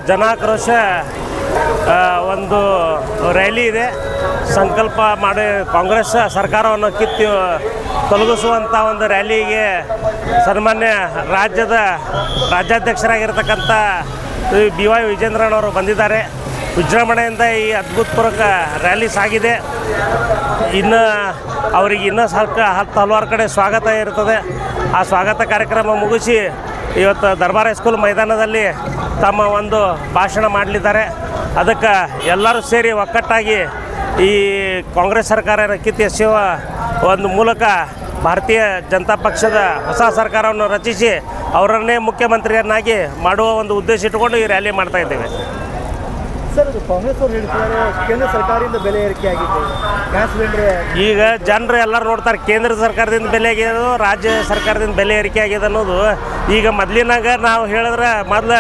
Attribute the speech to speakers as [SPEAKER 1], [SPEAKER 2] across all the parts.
[SPEAKER 1] ಜನಾಕ್ರೋಶ ಒಂದು ರ್ಯಾಲಿ ಇದೆ. ಸಂಕಲ್ಪ ಮಾಡಿ ಕಾಂಗ್ರೆಸ್ ಸರ್ಕಾರವನ್ನು ತೊಲಗಿಸುವಂಥ ಒಂದು ರ್ಯಾಲಿಗೆ ಸನ್ಮಾನ್ಯ ರಾಜ್ಯಾಧ್ಯಕ್ಷರಾಗಿರ್ತಕ್ಕಂಥ BY ವಿಜೇಂದ್ರನವರು ಬಂದಿದ್ದಾರೆ. ವಿಜೃಂಭಣೆಯಿಂದ ಈ ಅದ್ಭುತಪೂರ್ವಕ ರ್ಯಾಲಿ ಸಾಗಿದೆ. ಇನ್ನು ಅವರಿಗೆ ಇನ್ನೂ ಹಲವಾರು ಕಡೆ ಸ್ವಾಗತ ಇರ್ತದೆ. ಆ ಸ್ವಾಗತ ಕಾರ್ಯಕ್ರಮ ಮುಗಿಸಿ ಇವತ್ತು ದರ್ಬಾರ್ ಹೈಸ್ಕೂಲ್ ಮೈದಾನದಲ್ಲಿ ತಮ್ಮ ಒಂದು ಭಾಷಣ ಮಾಡಲಿದ್ದಾರೆ. ಅದಕ್ಕೆ ಎಲ್ಲರೂ ಸೇರಿ ಒಕ್ಕಟ್ಟಾಗಿ ಈ ಕಾಂಗ್ರೆಸ್ ಸರ್ಕಾರ ಕಿತ್ತೆಸೆಯುವ ಒಂದು ಮೂಲಕ ಭಾರತೀಯ ಜನತಾ ಪಕ್ಷದ ಹೊಸ ಸರ್ಕಾರವನ್ನು ರಚಿಸಿ ಅವರನ್ನೇ ಮುಖ್ಯಮಂತ್ರಿಯನ್ನಾಗಿ ಮಾಡುವ ಒಂದು ಉದ್ದೇಶ ಇಟ್ಟುಕೊಂಡು ಈ ರ್ಯಾಲಿ ಮಾಡ್ತಾ ಇದ್ದೇವೆ.
[SPEAKER 2] ಸರ್, ಕಾಂಗ್ರೆಸ್ ಅವರು ಹೇಳ್ತಾರೆ ಕೇಂದ್ರ ಸರ್ಕಾರದಿಂದ ಬೆಲೆ ಏರಿಕೆ ಆಗಿದೆ, ಗ್ಯಾಸ್ ಸಿಲಿಂಡರ್.
[SPEAKER 1] ಈಗ ಜನರು ಎಲ್ಲರೂ ನೋಡ್ತಾರೆ ಕೇಂದ್ರ ಸರ್ಕಾರದಿಂದ ಬೆಲೆ ಆಗಿದೆ, ರಾಜ್ಯ ಸರ್ಕಾರದಿಂದ ಬೆಲೆ ಏರಿಕೆ ಆಗಿದೆ ಅನ್ನೋದು. ಈಗ ಮೊದಲಿನಾಗ ನಾವು ಹೇಳಿದ್ರೆ ಮೊದಲು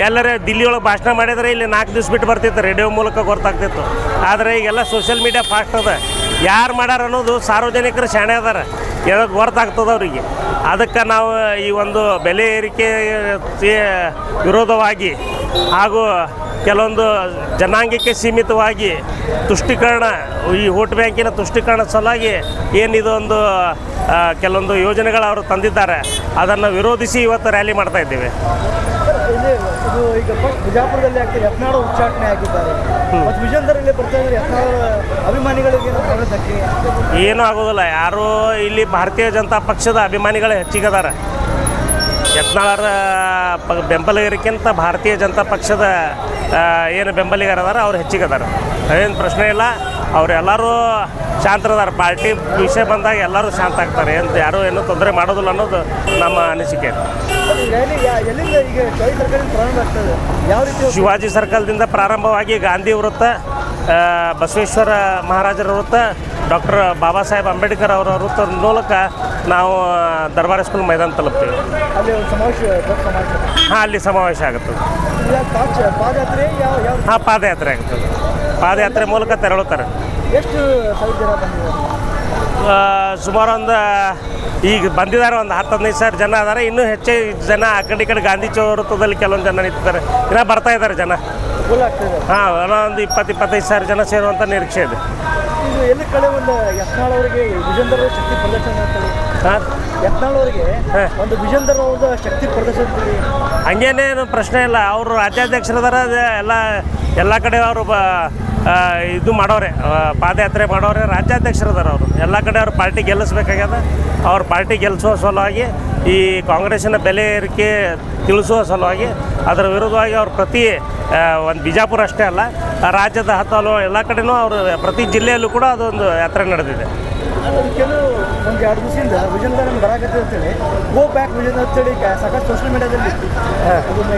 [SPEAKER 1] ಎಲ್ಲರೇ ದಿಲ್ಲಿಯೊಳಗೆ ಭಾಷಣ ಮಾಡಿದರೆ ಇಲ್ಲಿ 4 ದಿವ್ಸ ಬಿಟ್ಟು ಬರ್ತಿತ್ತು, ರೇಡಿಯೋ ಮೂಲಕ ಗೊತ್ತಾಗ್ತಿತ್ತು. ಆದರೆ ಈಗೆಲ್ಲ ಸೋಷಿಯಲ್ ಮೀಡಿಯಾ ಫಾಸ್ಟ್ ಅದ. ಯಾರು ಮಾಡ್ಯಾರ ಅನ್ನೋದು ಸಾರ್ವಜನಿಕರು ಶಾಣೆ ಅದಾರ, ಯಾವಾಗ ಗೊತ್ತಾಗ್ತದೆ ಅವರಿಗೆ. ಅದಕ್ಕೆ ನಾವು ಈ ಒಂದು ಬೆಲೆ ಏರಿಕೆ ವಿರೋಧವಾಗಿ ಹಾಗೂ ಕೆಲವೊಂದು ಜನಾಂಗಕ್ಕೆ ಸೀಮಿತವಾಗಿ ತುಷ್ಟೀಕರಣ, ಈ ವೋಟ್ ಬ್ಯಾಂಕಿನ ತುಷ್ಟೀಕರಣ ಸಲುವಾಗಿ ಏನಿದು ಒಂದು ಕೆಲವೊಂದು ಯೋಜನೆಗಳು ಅವರು ತಂದಿದ್ದಾರೆ, ಅದನ್ನು ವಿರೋಧಿಸಿ ಇವತ್ತು ರ್ಯಾಲಿ ಮಾಡ್ತಾ ಇದ್ದೇವೆ.
[SPEAKER 2] ಈಗ ಬಿಜಾಪುರದಲ್ಲಿ ಆಗ್ತದೆ ಯತ್ನಾಳ್ ಉಚ್ಚಾಟನೆ ಆಗಿದ್ದಾರೆ. ಮತ್ತು ವಿಜೇಂದರಲ್ಲಿ ಬರ್ತಾ ಇದ್ದಾರೆ ಯತ್ನಾಳ್ ಅಭಿಮಾನಿಗಳಿಗೆ
[SPEAKER 1] ಏನೂ ಆಗೋದಿಲ್ಲ. ಯಾರು ಇಲ್ಲಿ ಭಾರತೀಯ ಜನತಾ ಪಕ್ಷದ ಅಭಿಮಾನಿಗಳೇ ಹೆಚ್ಚಿಗದಾರ. ಯತ್ನಾಳರ ಬೆಂಬಲಿಗರಿಗಿಂತ ಭಾರತೀಯ ಜನತಾ ಪಕ್ಷದ ಏನು ಬೆಂಬಲಿಗರದಾರ ಅವ್ರು ಹೆಚ್ಚಿಗದಾರ. ಅದೇನು ಪ್ರಶ್ನೆ ಇಲ್ಲ. ಅವರೆಲ್ಲರೂ ಶಾಂತರದಾರ. ಪಾರ್ಟಿ ವಿಷಯ ಬಂದಾಗ ಎಲ್ಲರೂ ಶಾಂತ ಆಗ್ತಾರೆ. ಯಾರೂ ಏನೂ ತೊಂದರೆ ಮಾಡೋದಿಲ್ಲ ಅನ್ನೋದು ನಮ್ಮ ಅನಿಸಿಕೆ. ಶಿವಾಜಿ ಸರ್ಕಲ್ದಿಂದ ಪ್ರಾರಂಭವಾಗಿ ಗಾಂಧಿ ವೃತ್ತ, ಬಸವೇಶ್ವರ ಮಹಾರಾಜರ ವೃತ್ತ, ಡಾಕ್ಟರ್ ಬಾಬಾ ಸಾಹೇಬ್ ಅಂಬೇಡ್ಕರ್ ಅವರ ವೃತ್ತದ ಮೂಲಕ ನಾವು ದರ್ಬಾರ್ ಸ್ಕೂಲ್ ಮೈದಾನ ತಲುಪ್ತೀವಿ. ಹಾಂ, ಅಲ್ಲಿ ಸಮಾವೇಶ ಆಗುತ್ತದೆ. ಹಾಂ, ಪಾದಯಾತ್ರೆ ಆಗ್ತದೆ. ಪಾದಯಾತ್ರೆ ಮೂಲಕ ತೆರಳುತ್ತಾರೆ.
[SPEAKER 2] ಎಷ್ಟು
[SPEAKER 1] ಸುಮಾರು ಒಂದು ಈಗ ಬಂದಿದ್ದಾರೆ ಒಂದು 10-15 ಸಾವಿರ ಜನ ಅದಾರೆ. ಇನ್ನೂ ಹೆಚ್ಚು ಜನ ಆ ಕಡೆ ಈ ಕಡೆ ಗಾಂಧಿ ವೃತ್ತದಲ್ಲಿ ಕೆಲವೊಂದು ಜನ ನಿಂತಿದ್ದಾರೆ. ಇನ್ನೂ ಬರ್ತಾ ಇದ್ದಾರೆ ಜನ. ಹಾಂ, ಒಂದು 20-25 ಸಾವಿರ ಜನ ಸೇರುವಂಥ ನಿರೀಕ್ಷೆ ಇದೆ.
[SPEAKER 2] ಎಲ್ಲಿ ಕಡೆ ಒಂದು ಯತ್ನಾಳ್ ಅವರಿಗೆ ವಿಜೇಂದರ್ ಶಕ್ತಿ ಪ್ರದರ್ಶನ ಆಗ್ತದೆ.
[SPEAKER 1] ಹಾಂ,
[SPEAKER 2] ಯತ್ನಾಳ್ ಅವರಿಗೆ ಒಂದು ವಿಜೇಂದರ್ ಅವ್ರದ ಶಕ್ತಿ ಪ್ರದರ್ಶನ
[SPEAKER 1] ಹಂಗೇನೇನು ಪ್ರಶ್ನೆ ಇಲ್ಲ. ಅವರು ರಾಜ್ಯಾಧ್ಯಕ್ಷರದಾರ. ಎಲ್ಲ ಕಡೆ ಅವರು ಇದು ಮಾಡೋರೆ, ಪಾದಯಾತ್ರೆ ಮಾಡೋರೆ, ರಾಜ್ಯಾಧ್ಯಕ್ಷರದಾರ. ಅವರು ಎಲ್ಲ ಕಡೆ ಅವ್ರ ಪಾರ್ಟಿ ಗೆಲ್ಲಿಸ್ಬೇಕಾಗ್ಯದ. ಅವ್ರ ಪಾರ್ಟಿ ಗೆಲ್ಲಿಸುವ ಸಲುವಾಗಿ ಈ ಕಾಂಗ್ರೆಸ್ಸಿನ ಬೆಲೆ ಏರಿಕೆ ತಿಳಿಸುವ ಸಲುವಾಗಿ ಅದರ ವಿರುದ್ಧವಾಗಿ ಅವ್ರ ಪ್ರತಿ ಒಂದು ಬಿಜಾಪುರ ಅಷ್ಟೇ ಅಲ್ಲ, ರಾಜ್ಯದ 10 ಎಲ್ಲ ಕಡೆನೂ ಅವರು ಪ್ರತಿ ಜಿಲ್ಲೆಯಲ್ಲೂ ಕೂಡ ಅದೊಂದು ಯಾತ್ರೆ ನಡೆದಿದೆ.
[SPEAKER 2] ಕೆಲವು ಒಂದು 2 ದಿವಸದಿಂದ ವಿಜೇಂದರ್ ಬರಾಕತ್ತೆ ಅಂತೇಳಿ ಗೋ ಬ್ಯಾಕ್ ವಿಜೇಂದರ್ ಅಂತೇಳಿ ಸಾಕಷ್ಟು ಸೋಷಿಯಲ್ ಮೀಡಿಯಾದಲ್ಲಿ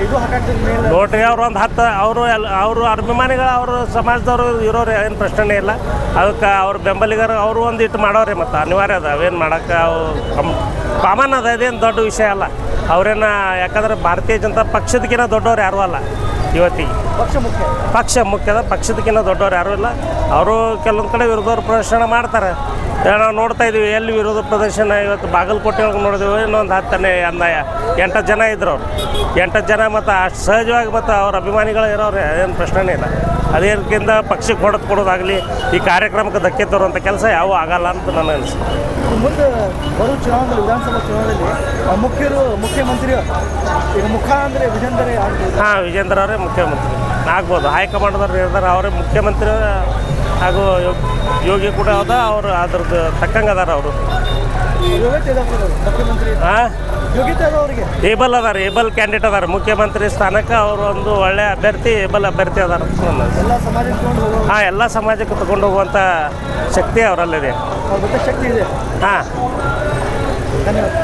[SPEAKER 2] ಇದು ಹಾಕಾಗ್ತದೆ ಮೇಲೆ
[SPEAKER 1] ನೋಡ್ರಿ. ಅವ್ರು ಒಂದು 10 ಅವರು ಅಭಿಮಾನಿಗಳು ಅವ್ರ ಸಮಾಜದವರು ಇರೋರು ಏನು ಪ್ರಶ್ನೆ ಇಲ್ಲ. ಅದಕ್ಕೆ ಅವ್ರ ಬೆಂಬಲಿಗರು ಅವರು ಒಂದು ಇಟ್ಟು ಮಾಡೋರೆ. ಮತ್ತು ಅನಿವಾರ್ಯ ಅದ, ಅವೇನು ಮಾಡೋಕ್ಕೆ ಅವು ಕಾಮನ್ ಅದ. ಅದೇನು ದೊಡ್ಡ ವಿಷಯ ಅಲ್ಲ. ಅವರೇನು ಯಾಕಂದ್ರೆ ಭಾರತೀಯ ಜನತಾ ಪಕ್ಷದಕ್ಕಿಂತ ದೊಡ್ಡವ್ರು ಯಾರೂ ಅಲ್ಲ. ಇವತ್ತಿಗೆ ಪಕ್ಷ ಮುಖ್ಯದ, ಪಕ್ಷದಕ್ಕಿಂತ ದೊಡ್ಡವ್ರು ಯಾರೂ ಇಲ್ಲ. ಅವರು ಕೆಲವೊಂದು ಕಡೆ ವಿರೋಧ ಪ್ರದರ್ಶನ ಮಾಡ್ತಾರೆ. ನಾವು ನೋಡ್ತಾ ಇದ್ದೀವಿ ಎಲ್ಲಿ ವಿರೋಧ ಪ್ರದರ್ಶನ. ಇವತ್ತು ಬಾಗಲಕೋಟೆ ಒಳಗೆ ನೋಡಿದ್ವಿ, ಇನ್ನೊಂದು 8 ಜನ ಇದ್ರು. ಅವರು 8 ಜನ ಮತ್ತು ಅಷ್ಟು ಸಹಜವಾಗಿ ಮತ್ತು ಅವ್ರ ಅಭಿಮಾನಿಗಳು ಇರೋರು, ಏನು ಪ್ರಶ್ನೆನೇ ಇಲ್ಲ. ಅದೇನಕ್ಕಿಂತ ಪಕ್ಷಕ್ಕೆ ಹೊಡೆದು ಕೊಡೋದಾಗಲಿ ಈ ಕಾರ್ಯಕ್ರಮಕ್ಕೆ ಧಕ್ಕೆ ತರುವಂಥ ಕೆಲಸ ಯಾವ ಆಗಲ್ಲ ಅಂತ ನನ್ನ ಅನಿಸಿಕೆ.
[SPEAKER 2] ಮುಂದೆ ಬರೋ ಚುನಾವಣೆಯಲ್ಲಿ, ವಿಧಾನಸಭಾ ಚುನಾವಣೆಯಲ್ಲಿ ಮುಖ್ಯಮಂತ್ರಿ ಈಗ ಮುಖ ಅಂದರೆ ವಿಜೇಂದರೇ ಆಗ್ಬೋದು.
[SPEAKER 1] ಹಾಂ, ವಿಜೇಂದ್ರ ಅವರೇ ಮುಖ್ಯಮಂತ್ರಿ ಆಗ್ಬೋದು. ಹೈಕಮಾಂಡ್ದವ್ರು ಇರ್ತಾರೆ, ಅವರೇ ಮುಖ್ಯಮಂತ್ರಿ. ಹಾಗೂ ಯೋಗಿ ಕೂಡ ಅದ. ಅವರು ಅದ್ರದ್ದು ತಕ್ಕಂಗೆ ಅದಾರ. ಅವರು ಹಾಂ, ಏಬಲ್ ಅದಾರ, ಏಬಲ್ ಕ್ಯಾಂಡಿಡೇಟ್ ಅದಾರ. ಮುಖ್ಯಮಂತ್ರಿ ಸ್ಥಾನಕ್ಕೆ ಅವರು ಒಂದು ಒಳ್ಳೆಯ ಅಭ್ಯರ್ಥಿ, ಏಬಲ್ ಅಭ್ಯರ್ಥಿ ಅದಾರ. ಹಾಂ, ಎಲ್ಲ ಸಮಾಜಕ್ಕೆ ತಗೊಂಡು ಹೋಗುವಂಥ ಶಕ್ತಿ ಅವರಲ್ಲಿದೆ.
[SPEAKER 2] ಶಕ್ತಿ ಇದೆ.
[SPEAKER 1] ಹಾಂ,
[SPEAKER 2] ಧನ್ಯವಾದ.